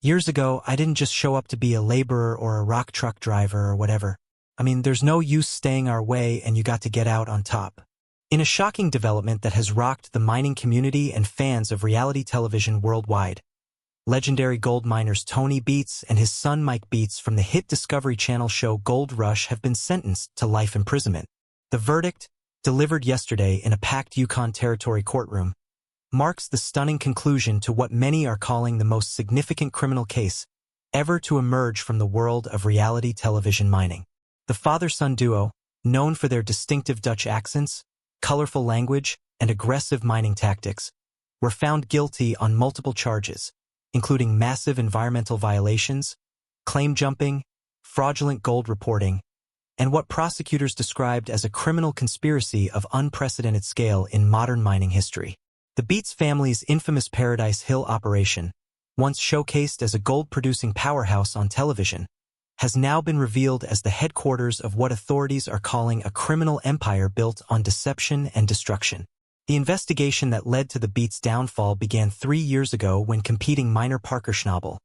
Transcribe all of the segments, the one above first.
Years ago, I didn't just show up to be a laborer or a rock truck driver or whatever. There's no use staying our way and you got to get out on top. In a shocking development that has rocked the mining community and fans of reality television worldwide, legendary gold miners Tony Beets and his son Mike Beets from the hit Discovery Channel show Gold Rush have been sentenced to life imprisonment. The verdict, delivered yesterday in a packed Yukon Territory courtroom, marks the stunning conclusion to what many are calling the most significant criminal case ever to emerge from the world of reality television mining. The father-son duo, known for their distinctive Dutch accents, colorful language, and aggressive mining tactics, were found guilty on multiple charges, including massive environmental violations, claim jumping, fraudulent gold reporting, and what prosecutors described as a criminal conspiracy of unprecedented scale in modern mining history. The Beets family's infamous Paradise Hill operation, once showcased as a gold-producing powerhouse on television, has now been revealed as the headquarters of what authorities are calling a criminal empire built on deception and destruction. The investigation that led to the Beets' downfall began 3 years ago when competing miner Parker Schnabel,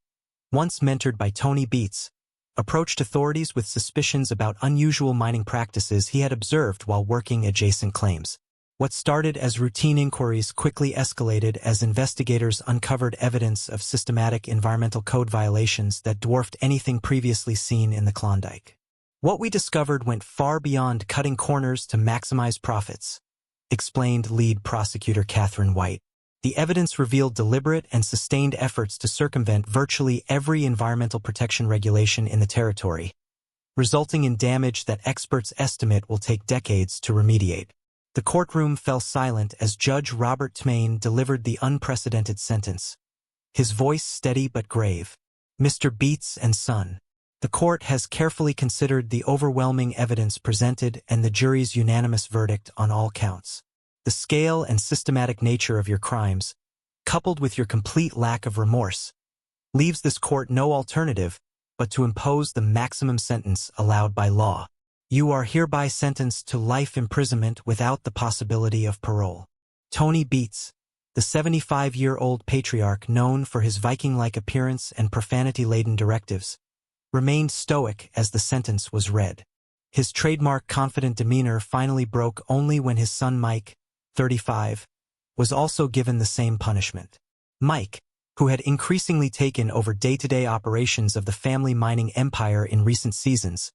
once mentored by Tony Beets, approached authorities with suspicions about unusual mining practices he had observed while working adjacent claims. What started as routine inquiries quickly escalated as investigators uncovered evidence of systematic environmental code violations that dwarfed anything previously seen in the Klondike. What we discovered went far beyond cutting corners to maximize profits, explained lead prosecutor Catherine White. The evidence revealed deliberate and sustained efforts to circumvent virtually every environmental protection regulation in the territory, resulting in damage that experts estimate will take decades to remediate. The courtroom fell silent as Judge Robert Tmain delivered the unprecedented sentence, his voice steady but grave. Mr. Beets and son, the court has carefully considered the overwhelming evidence presented and the jury's unanimous verdict on all counts. The scale and systematic nature of your crimes, coupled with your complete lack of remorse, leaves this court no alternative but to impose the maximum sentence allowed by law. You are hereby sentenced to life imprisonment without the possibility of parole. Tony Beets, the 75-year-old patriarch known for his Viking-like appearance and profanity-laden directives, remained stoic as the sentence was read. His trademark confident demeanor finally broke only when his son Mike, 35, was also given the same punishment. Mike, who had increasingly taken over day-to-day operations of the family mining empire in recent seasons,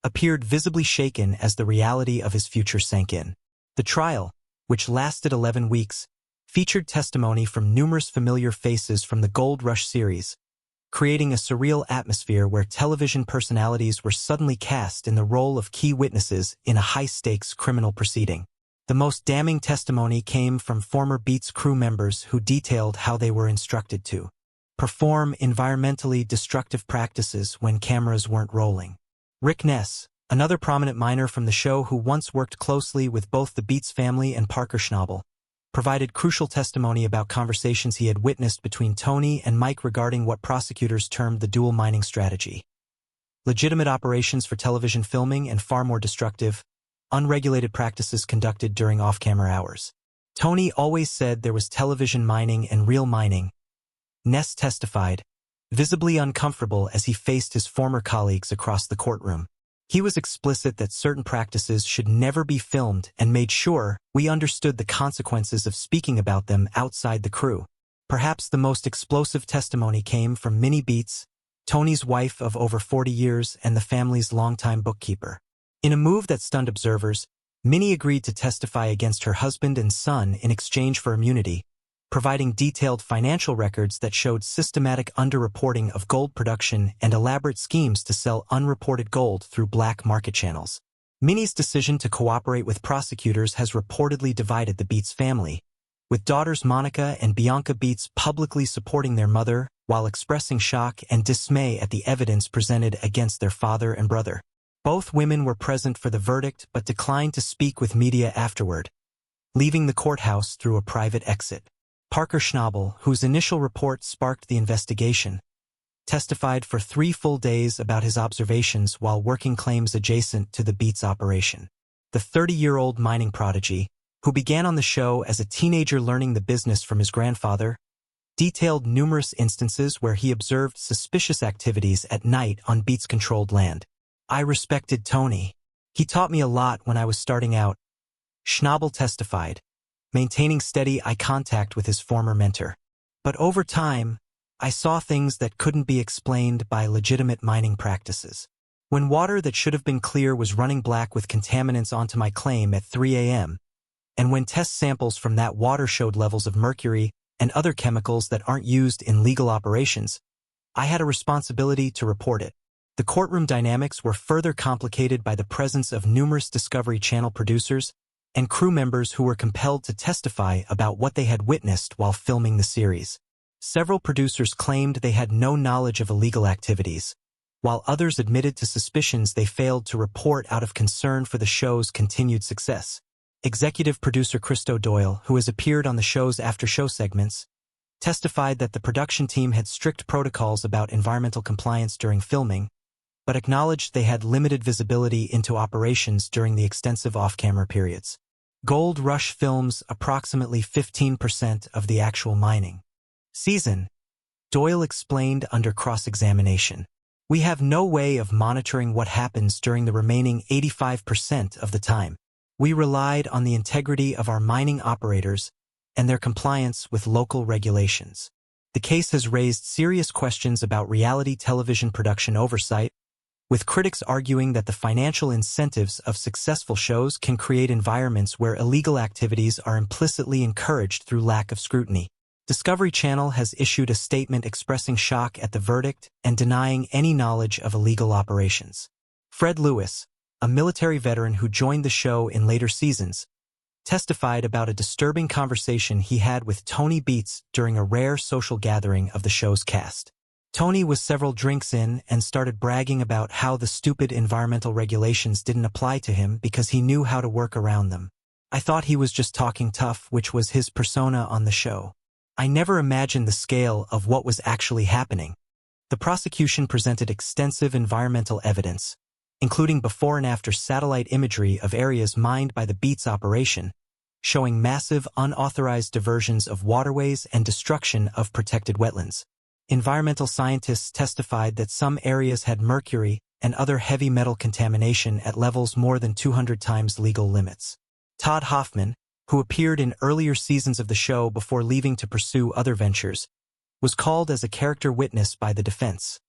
appeared visibly shaken as the reality of his future sank in. The trial, which lasted 11 weeks, featured testimony from numerous familiar faces from the Gold Rush series, creating a surreal atmosphere where television personalities were suddenly cast in the role of key witnesses in a high-stakes criminal proceeding. The most damning testimony came from former Beets crew members who detailed how they were instructed to perform environmentally destructive practices when cameras weren't rolling. Rick Ness, another prominent miner from the show who once worked closely with both the Beets family and Parker Schnabel, provided crucial testimony about conversations he had witnessed between Tony and Mike regarding what prosecutors termed the dual mining strategy. Legitimate operations for television filming and far more destructive, unregulated practices conducted during off-camera hours. Tony always said there was television mining and real mining, Ness testified, visibly uncomfortable as he faced his former colleagues across the courtroom. He was explicit that certain practices should never be filmed and made sure we understood the consequences of speaking about them outside the crew. Perhaps the most explosive testimony came from Minnie Beets, Tony's wife of over 40 years and the family's longtime bookkeeper. In a move that stunned observers, Minnie agreed to testify against her husband and son in exchange for immunity, providing detailed financial records that showed systematic underreporting of gold production and elaborate schemes to sell unreported gold through black market channels. Minnie's decision to cooperate with prosecutors has reportedly divided the Beets family, with daughters Monica and Bianca Beets publicly supporting their mother while expressing shock and dismay at the evidence presented against their father and brother. Both women were present for the verdict but declined to speak with media afterward, leaving the courthouse through a private exit. Parker Schnabel, whose initial report sparked the investigation, testified for 3 full days about his observations while working claims adjacent to the Beets operation. The 30-year-old mining prodigy, who began on the show as a teenager learning the business from his grandfather, detailed numerous instances where he observed suspicious activities at night on Beets-controlled land. I respected Tony. He taught me a lot when I was starting out, Schnabel testified, maintaining steady eye contact with his former mentor. But over time, I saw things that couldn't be explained by legitimate mining practices. When water that should have been clear was running black with contaminants onto my claim at 3 a.m., and when test samples from that water showed levels of mercury and other chemicals that aren't used in legal operations, I had a responsibility to report it. The courtroom dynamics were further complicated by the presence of numerous Discovery Channel producers and crew members who were compelled to testify about what they had witnessed while filming the series. Several producers claimed they had no knowledge of illegal activities, while others admitted to suspicions they failed to report out of concern for the show's continued success. Executive producer Christo Doyle, who has appeared on the show's after-show segments, testified that the production team had strict protocols about environmental compliance during filming, but acknowledged they had limited visibility into operations during the extensive off-camera periods. Gold Rush films approximately 15% of the actual mining season, Doyle explained under cross-examination. We have no way of monitoring what happens during the remaining 85% of the time. We relied on the integrity of our mining operators and their compliance with local regulations. The case has raised serious questions about reality television production oversight, with critics arguing that the financial incentives of successful shows can create environments where illegal activities are implicitly encouraged through lack of scrutiny. Discovery Channel has issued a statement expressing shock at the verdict and denying any knowledge of illegal operations. Fred Lewis, a military veteran who joined the show in later seasons, testified about a disturbing conversation he had with Tony Beets during a rare social gathering of the show's cast. Tony was several drinks in and started bragging about how the stupid environmental regulations didn't apply to him because he knew how to work around them. I thought he was just talking tough, which was his persona on the show. I never imagined the scale of what was actually happening. The prosecution presented extensive environmental evidence, including before and after satellite imagery of areas mined by the Beets operation, showing massive unauthorized diversions of waterways and destruction of protected wetlands. Environmental scientists testified that some areas had mercury and other heavy metal contamination at levels more than 200 times legal limits. Todd Hoffman, who appeared in earlier seasons of the show before leaving to pursue other ventures, was called as a character witness by the defense,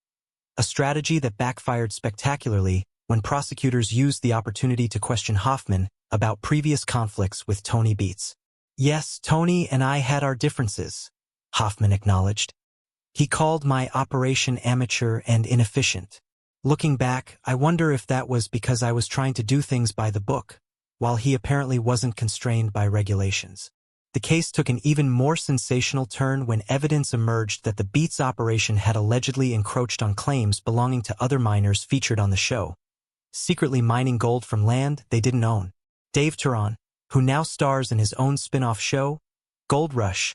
a strategy that backfired spectacularly when prosecutors used the opportunity to question Hoffman about previous conflicts with Tony Beets. Yes, Tony and I had our differences, Hoffman acknowledged. He called my operation amateur and inefficient. Looking back, I wonder if that was because I was trying to do things by the book, while he apparently wasn't constrained by regulations. The case took an even more sensational turn when evidence emerged that the Beets operation had allegedly encroached on claims belonging to other miners featured on the show, secretly mining gold from land they didn't own. Dave Turan, who now stars in his own spin-off show, Gold Rush,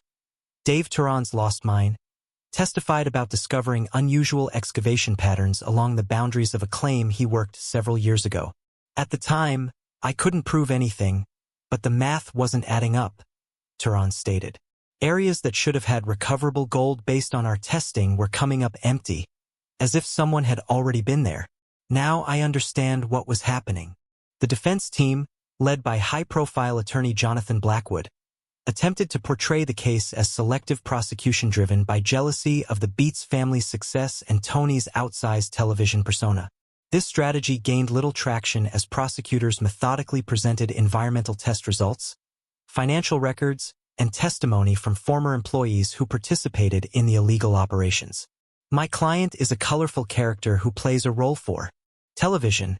Dave Turan's Lost Mine, testified about discovering unusual excavation patterns along the boundaries of a claim he worked several years ago. At the time, I couldn't prove anything, but the math wasn't adding up, Turan stated. Areas that should have had recoverable gold based on our testing were coming up empty, as if someone had already been there. Now I understand what was happening. The defense team, led by high-profile attorney Jonathan Blackwood, attempted to portray the case as selective prosecution driven by jealousy of the Beets family's success and Tony's outsized television persona. This strategy gained little traction as prosecutors methodically presented environmental test results, financial records, and testimony from former employees who participated in the illegal operations. My client is a colorful character who plays a role for television,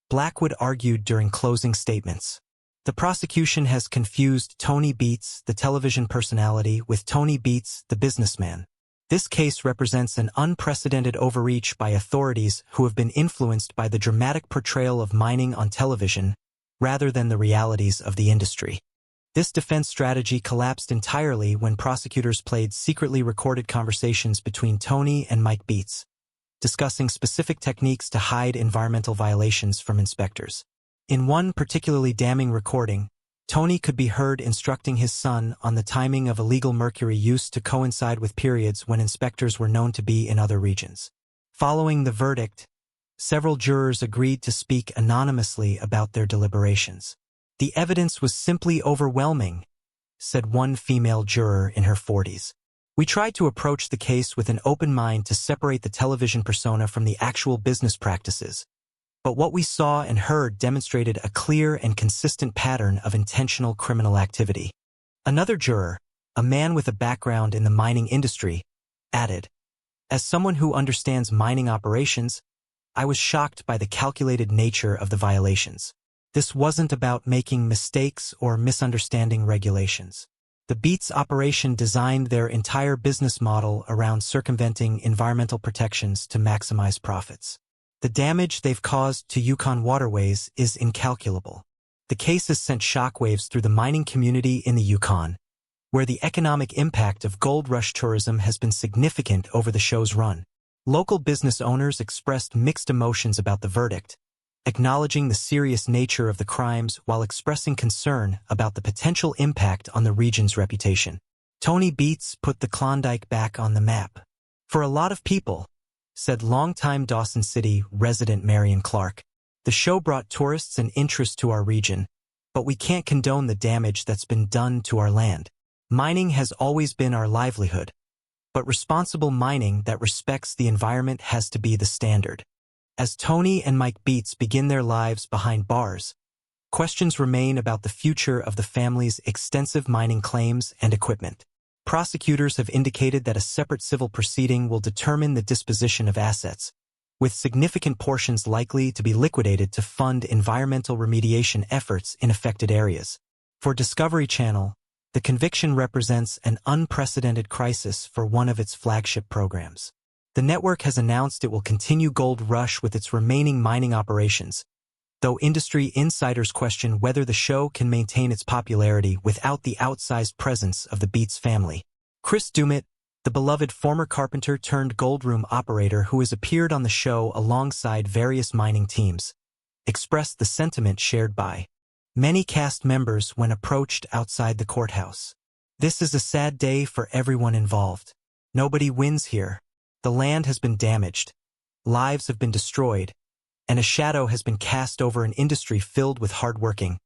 Blackwood argued during closing statements. The prosecution has confused Tony Beets, the television personality, with Tony Beets, the businessman. This case represents an unprecedented overreach by authorities who have been influenced by the dramatic portrayal of mining on television rather than the realities of the industry. This defense strategy collapsed entirely when prosecutors played secretly recorded conversations between Tony and Mike Beets, discussing specific techniques to hide environmental violations from inspectors. In one particularly damning recording, Tony could be heard instructing his son on the timing of illegal mercury use to coincide with periods when inspectors were known to be in other regions. Following the verdict, several jurors agreed to speak anonymously about their deliberations. "The evidence was simply overwhelming," said one female juror in her 40s. "We tried to approach the case with an open mind to separate the television persona from the actual business practices. But what we saw and heard demonstrated a clear and consistent pattern of intentional criminal activity." Another juror, a man with a background in the mining industry, added, "As someone who understands mining operations, I was shocked by the calculated nature of the violations. This wasn't about making mistakes or misunderstanding regulations. The Beets operation designed their entire business model around circumventing environmental protections to maximize profits. The damage they've caused to Yukon waterways is incalculable." The case has sent shockwaves through the mining community in the Yukon, where the economic impact of gold rush tourism has been significant over the show's run. Local business owners expressed mixed emotions about the verdict, acknowledging the serious nature of the crimes while expressing concern about the potential impact on the region's reputation. "Tony Beets put the Klondike back on the map. For a lot of people," said longtime Dawson City resident Marion Clark, "the show brought tourists and interest to our region, but we can't condone the damage that's been done to our land. Mining has always been our livelihood, but responsible mining that respects the environment has to be the standard." As Tony and Mike Beets begin their lives behind bars, questions remain about the future of the family's extensive mining claims and equipment. Prosecutors have indicated that a separate civil proceeding will determine the disposition of assets, with significant portions likely to be liquidated to fund environmental remediation efforts in affected areas. For Discovery Channel, the conviction represents an unprecedented crisis for one of its flagship programs. The network has announced it will continue Gold Rush with its remaining mining operations, though industry insiders question whether the show can maintain its popularity without the outsized presence of the Beets family. Chris Dumit, the beloved former carpenter turned gold room operator who has appeared on the show alongside various mining teams, expressed the sentiment shared by many cast members when approached outside the courthouse. "This is a sad day for everyone involved. Nobody wins here. The land has been damaged, lives have been destroyed, and a shadow has been cast over an industry filled with hardworking,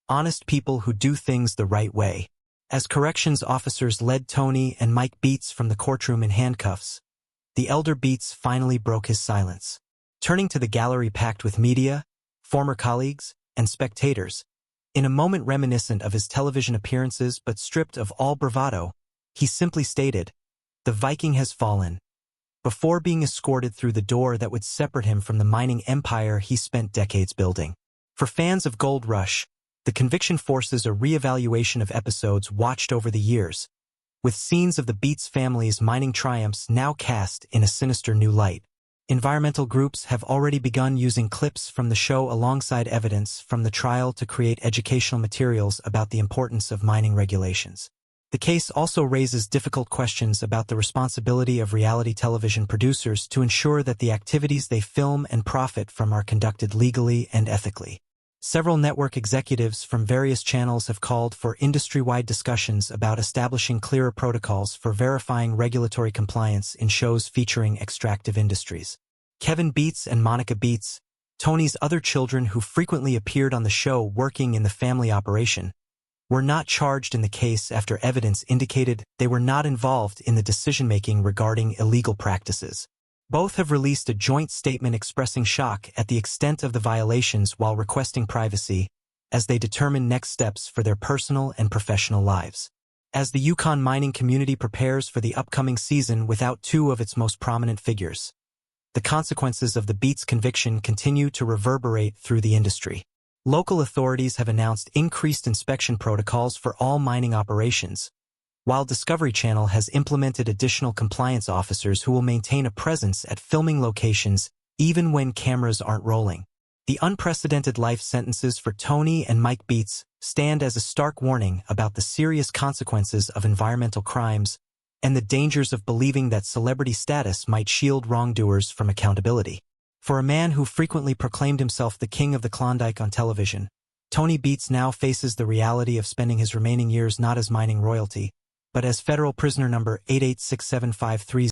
honest people who do things the right way." As corrections officers led Tony and Mike Beets from the courtroom in handcuffs, the elder Beets finally broke his silence. Turning to the gallery packed with media, former colleagues, and spectators, in a moment reminiscent of his television appearances but stripped of all bravado, he simply stated, "The Viking has fallen," before being escorted through the door that would separate him from the mining empire he spent decades building. For fans of Gold Rush, the conviction forces a re-evaluation of episodes watched over the years, with scenes of the Beets family's mining triumphs now cast in a sinister new light. Environmental groups have already begun using clips from the show alongside evidence from the trial to create educational materials about the importance of mining regulations. The case also raises difficult questions about the responsibility of reality television producers to ensure that the activities they film and profit from are conducted legally and ethically. Several network executives from various channels have called for industry-wide discussions about establishing clearer protocols for verifying regulatory compliance in shows featuring extractive industries. Kevin Beets and Monica Beets, Tony's other children who frequently appeared on the show working in the family operation, were not charged in the case after evidence indicated they were not involved in the decision-making regarding illegal practices. Both have released a joint statement expressing shock at the extent of the violations while requesting privacy as they determine next steps for their personal and professional lives. As the Yukon mining community prepares for the upcoming season without two of its most prominent figures, the consequences of the Beets conviction continue to reverberate through the industry. Local authorities have announced increased inspection protocols for all mining operations, while Discovery Channel has implemented additional compliance officers who will maintain a presence at filming locations even when cameras aren't rolling. The unprecedented life sentences for Tony and Mike Beets stand as a stark warning about the serious consequences of environmental crimes and the dangers of believing that celebrity status might shield wrongdoers from accountability. For a man who frequently proclaimed himself the king of the Klondike on television, Tony Beets now faces the reality of spending his remaining years not as mining royalty, but as federal prisoner number 886753.